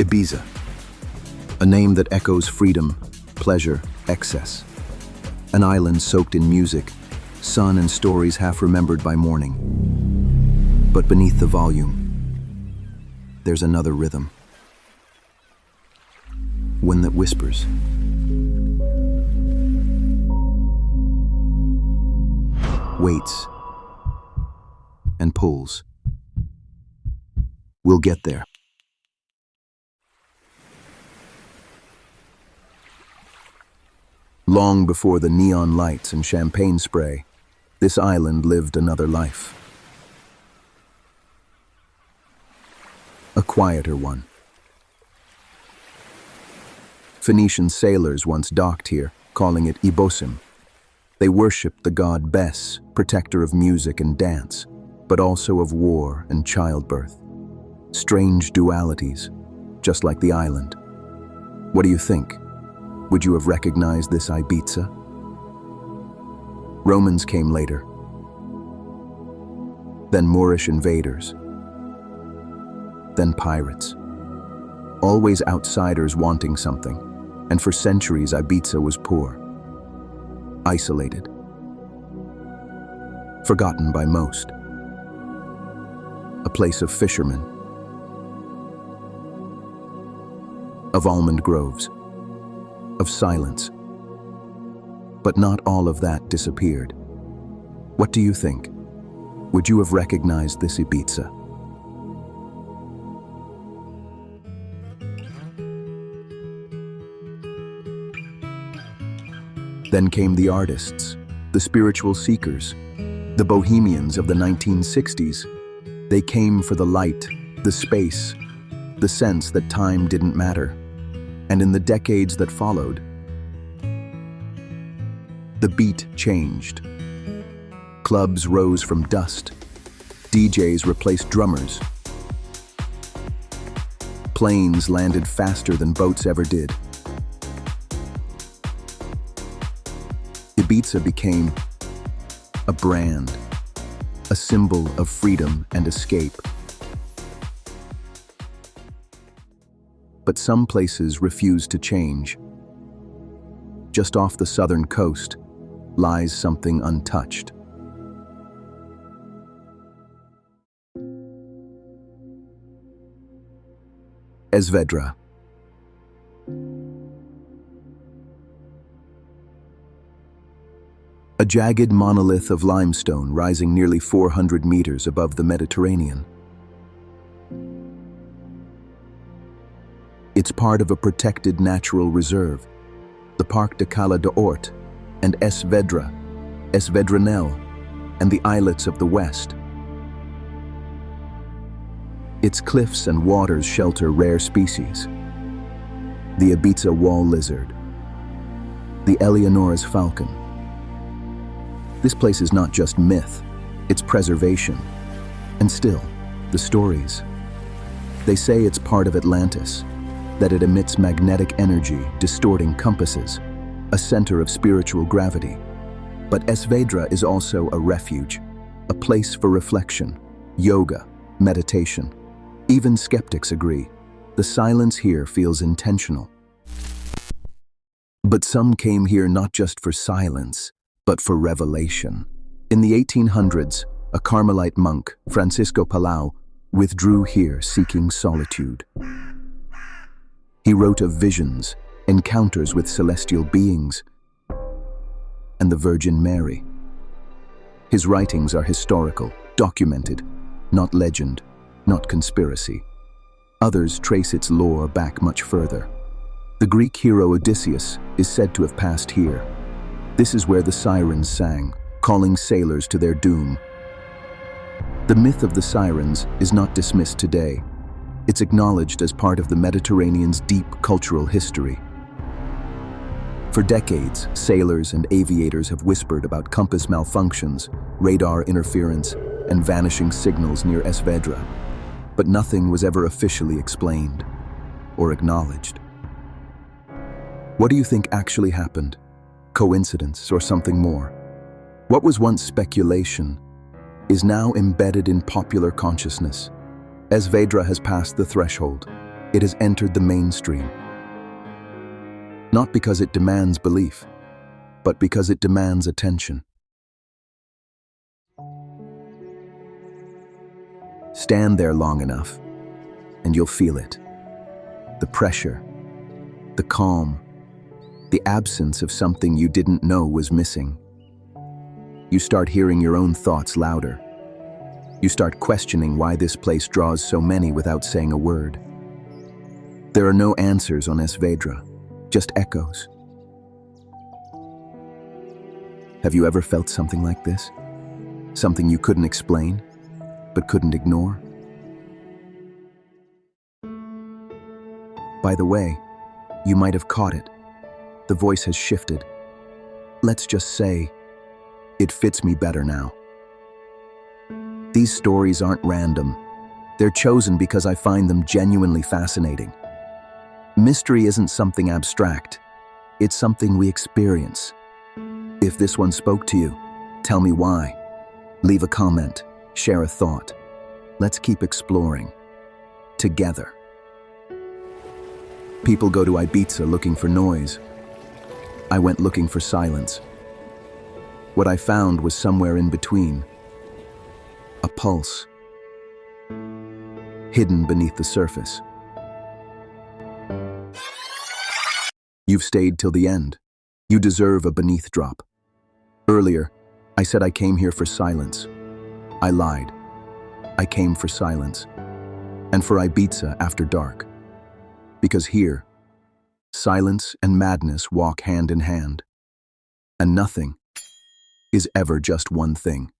Ibiza, a name that echoes freedom, pleasure, excess. An island soaked in music, sun and stories half remembered by morning. But beneath the volume, there's another rhythm. One that whispers. Waits. And pulls. We'll get there. Long before the neon lights and champagne spray, this island lived another life. A quieter one. Phoenician sailors once docked here, calling it Ibiza. They worshipped the god Bes, protector of music and dance, but also of war and childbirth. Strange dualities, just like the island. What do you think? Would you have recognized this Ibiza? Romans came later. Then Moorish invaders. Then pirates. Always outsiders wanting something, and for centuries Ibiza was poor. Isolated. Forgotten by most. A place of fishermen. Of almond groves. Of silence. But not all of that disappeared. What do you think? Would you have recognized this Ibiza? Then came the artists, the spiritual seekers, the bohemians of the 1960s. They came for the light, the space, the sense that time didn't matter. And in the decades that followed, the beat changed. Clubs rose from dust. DJs replaced drummers. Planes landed faster than boats ever did. Ibiza became a brand, a symbol of freedom and escape. But some places refuse to change. Just off the southern coast lies something untouched. Vedrà. A jagged monolith of limestone rising nearly 400 meters above the Mediterranean. It's part of a protected natural reserve, the Parc de Cala d'Hort and Vedrà, Vedranell, and the islets of the west. Its cliffs and waters shelter rare species. The Ibiza wall lizard, the Eleonora's falcon. This place is not just myth, it's preservation. And still, the stories. They say it's part of Atlantis, that it emits magnetic energy, distorting compasses, a center of spiritual gravity. But Vedrà is also a refuge, a place for reflection, yoga, meditation. Even skeptics agree, the silence here feels intentional. But some came here not just for silence, but for revelation. In the 1800s, a Carmelite monk, Francisco Palau, withdrew here seeking solitude. He wrote of visions, encounters with celestial beings, and the Virgin Mary. His writings are historical, documented, not legend, not conspiracy. Others trace its lore back much further. The Greek hero Odysseus is said to have passed here. This is where the sirens sang, calling sailors to their doom. The myth of the sirens is not dismissed today. It's acknowledged as part of the Mediterranean's deep cultural history. For decades, sailors and aviators have whispered about compass malfunctions, radar interference, and vanishing signals near Vedrà. But nothing was ever officially explained or acknowledged. What do you think actually happened? Coincidence or something more? What was once speculation is now embedded in popular consciousness. Vedrà has passed the threshold. It has entered the mainstream. Not because it demands belief, but because it demands attention. Stand there long enough, and you'll feel it. The pressure, the calm, the absence of something you didn't know was missing. You start hearing your own thoughts louder. You start questioning why this place draws so many without saying a word. There are no answers on Vedrà, just echoes. Have you ever felt something like this? Something you couldn't explain, but couldn't ignore? By the way, you might have caught it. The voice has shifted. Let's just say, it fits me better now. These stories aren't random. They're chosen because I find them genuinely fascinating. Mystery isn't something abstract. It's something we experience. If this one spoke to you, tell me why. Leave a comment, share a thought. Let's keep exploring. Together. People go to Ibiza looking for noise. I went looking for silence. What I found was somewhere in between. A pulse. Hidden beneath the surface. You've stayed till the end. You deserve a beneath drop. Earlier, I said I came here for silence. I lied. I came for silence. And for Ibiza after dark. Because here, silence and madness walk hand in hand. And nothing is ever just one thing.